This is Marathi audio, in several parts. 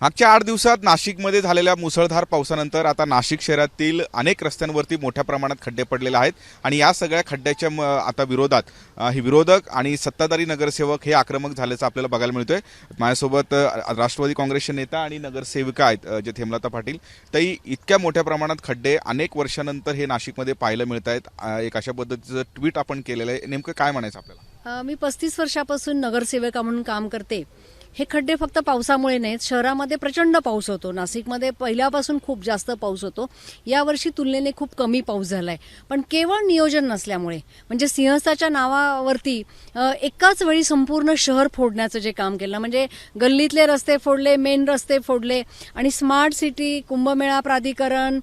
मागच्या 8 दिवसात नाशिकमध्ये झालेल्या मुसळधार पावसानंतर आता नाशिक शहरातील अनेक रस्त्यांवरती मोठ्या प्रमाणात खड्डे पडलेले आहेत आणि या सगळ्या खड्ड्याच्या आता विरोधात हे विरोधक आणि सत्ताधारी नगरसेवक हे आक्रमक झाल्याचं आपल्याला बघायला मिळतोय। माझ्यासोबत राष्ट्रवादी काँग्रेसचे नेता आणि नगरसेविका आहेत जे हेमलता पाटील। तरी इतक्या मोठ्या प्रमाणात खड्डे अनेक वर्षानंतर हे नाशिकमध्ये पाहायला मिळत आहेत। एक अशा पद्धतीचं ट्विट आपण केलेलं आहे, नेमकं काय म्हणायचं आपल्याला? मी 35 वर्षापासून नगरसेविका म्हणून काम करते। हे खड्डे फक्त पावसामुळे नाहीत, शहरामध्ये प्रचंड पाऊस होतो। नाशिकमध्ये पहिल्यापासून खूप जास्त पाऊस होतो, यावर्षी तुलनेने खूप कमी पाऊस झालाय, पण केवळ नियोजन नसल्यामुळे म्हणजे सिंहस्थाच्या नावावरती एकाच वेळी संपूर्ण शहर फोडण्याचं जे काम केलं, म्हणजे गल्लीतले रस्ते फोडले, मेन रस्ते फोडले आणि स्मार्ट सिटी, कुंभमेळा प्राधिकरण,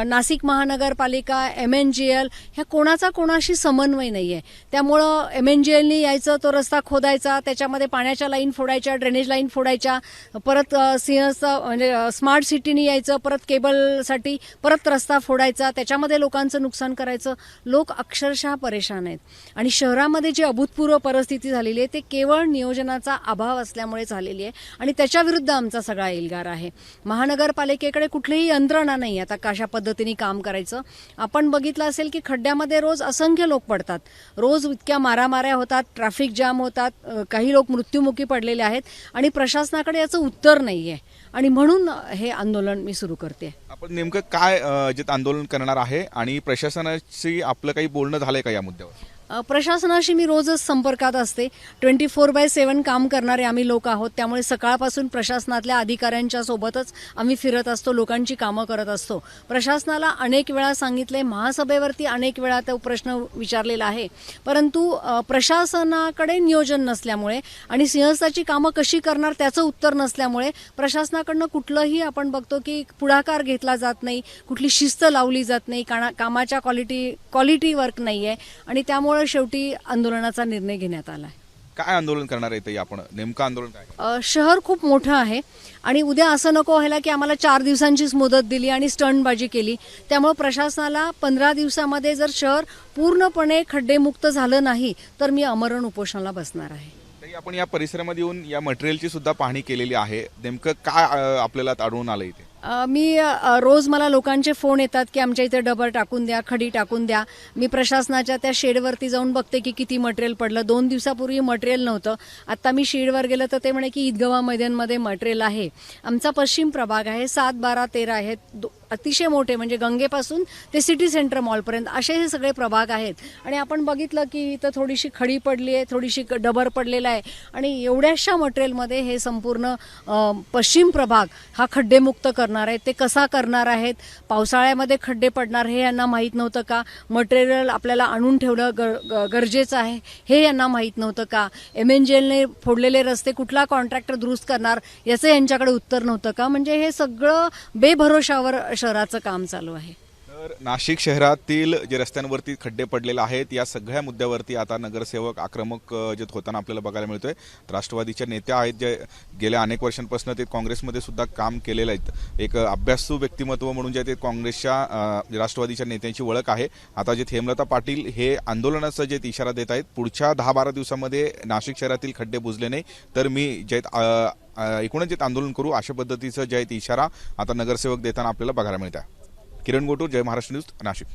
नाशिक महानगरपालिका, MNGL ह्या कोणाचा कोणाशी समन्वय नाहीये। त्यामुळं MNGLनी यायचं, तो रस्ता खोदायचा, त्याच्यामध्ये पाण्याच्या लाईन फोडायच्या, ड्रेनेज लाईन फोडायच्या, परत सिंहस्था म्हणजे स्मार्ट सिटीनी यायचं, परत केबलसाठी परत रस्ता फोडायचा, त्याच्यामध्ये लोकांचं नुकसान करायचं। लोक अक्षरशः परेशान आहेत आणि शहरामध्ये जी अभूतपूर्व परिस्थिती झालेली आहे ते केवळ नियोजनाचा अभाव असल्यामुळे झालेली आहे आणि त्याच्या विरुद्ध आमचा सगळा एल्गार आहे। महानगरपालिकेकडे कुठलीही यंत्रणा नाही आता कशा पद्धतीने काम करायचं। आपण बघितलं असेल की खड्ड्यामध्ये रोज असंख्य लोक पडतात, रोज इतक्या मारामाऱ्या होतात, ट्रॅफिक जाम होतात, काही लोक मृत्युमुखी पडलेले आहेत आणि प्रशासनाकडे याचं उत्तर नाहीये आणि म्हणून हे आंदोलन मी सुरू करते। आपण नेमकं काय जे आंदोलन करणार आहे आणि प्रशासनाशी आपलं काही बोलणं झालंय का या मुद्द्यावर? प्रशासनाशी मी रोजच संपर्कात असते। 24/7 काम करणारे आम्ही लोक आहोत, त्यामुळे सकाळपासून प्रशासनातल्या अधिकाऱ्यांच्या सोबतच आम्ही फिरत असतो, लोकांची कामं करत असतो। प्रशासनाला अनेक वेळा सांगितले, महासभेवरती अनेक वेळा तो प्रश्न विचारलेला आहे, परंतु प्रशासनाकडे नियोजन नसल्यामुळे आणि सिंहस्थाची कामं कशी करणार त्याचं उत्तर नसल्यामुळे प्रशासनाकडनं कुठलंही आपण बघतो की पुढाकार घेतला जात नाही, कुठली शिस्त लावली जात नाही, कामाच्या क्वालिटी वर्क नाहीये आणि त्यामुळे शेवटी आंदोलनाचा निर्णय घेण्यात आला आहे। काय आंदोलन करणार आहे आपण? नेमकं आंदोलन काय? शहर खूप मोठं आहे आणि उद्या असं नको व्हायला की आम्हाला 4 दिवसांचीच मुदत दिली आणि स्टंटबाजी केली। त्यामुळे प्रशासनाला 15 दिवसामध्ये जर शहर पूर्णपणे खड्डेमुक्त झालं नाही तर मी आमरण उपोषणाला बसणार आहे। तरी आपण या परिसरामध्ये येऊन या मटेरियलची सुद्धा पाहणी केलेली आहे, नेमकं काय आपल्याला आढळून आलं इथे? मी रोज मला लोकांचे फोन येतात की आमच्या इथे डबर टाकून द्या, खडी टाकून द्या। मी प्रशासनाच्या त्या शेडवरती जाऊन बघते की किती मटेरियल पडलं। 2 दिवसापूर्वी मटेरियल नव्हतं, आता मी शेडवर गेलं तर ते म्हणे की ईदगाव मैदानमध्ये मटेरियल आहे। आमचा पश्चिम प्रभाग आहे, 7, 12, 13 आहेत, अतिशय मोठे, म्हणजे गंगेपासून ते सिटी सेंटर मॉलपर्यंत असे हे सगळे प्रभाग आहेत आणि आपण बघितलं की इथं थोडीशी खडी पडली आहे, थोडीशी डबर पडलेला आहे आणि एवढ्याशा मटेरियलमध्ये हे संपूर्ण पश्चिम प्रभाग हा खड्डेमुक्त करणार आहेत। ते कसा करणार आहेत? पावसाळ्यामध्ये खड्डे पडणार हे यांना माहीत नव्हतं का? मटेरियल आपल्याला आणून ठेवलं गरजेचं आहे हे यांना माहीत नव्हतं का? MNGLने फोडलेले रस्ते कुठला कॉन्ट्रॅक्टर दुरुस्त करणार याचं यांच्याकडे उत्तर नव्हतं का? म्हणजे हे सगळं बेभरोशावर शहराचं काम चालू आहे। तर नाशिक शहरातील जे रस्त्यांवरती खड्डे पडलेले आहेत या सगळ्या मुद्द्यावरती आता नगरसेवक आक्रमक जे होताना आपल्याला बघायला मिळतोय। राष्ट्रवादीच्या नेत्या आहेत जे गेल्या अनेक वर्षांपासून ते काँग्रेसमध्ये सुद्धा काम केलेलं आहेत, एक अभ्यासू व्यक्तिमत्व म्हणून जे ते काँग्रेसच्या राष्ट्रवादीच्या नेत्यांची ओळख आहे। आता जे हेमलता पाटील हे आंदोलनाचा जे इशारा देत आहेत, पुढच्या 10-12 दिवसामध्ये नाशिक शहरातील खड्डे बुजले नाही तर मी जे एकूणच जे आंदोलन करू अशा पद्धतीचं जे इशारा आता नगरसेवक देताना आपल्याला बघायला मिळत आहे। किरण गोटूर, जय महाराष्ट्र न्यूज, नाशिक।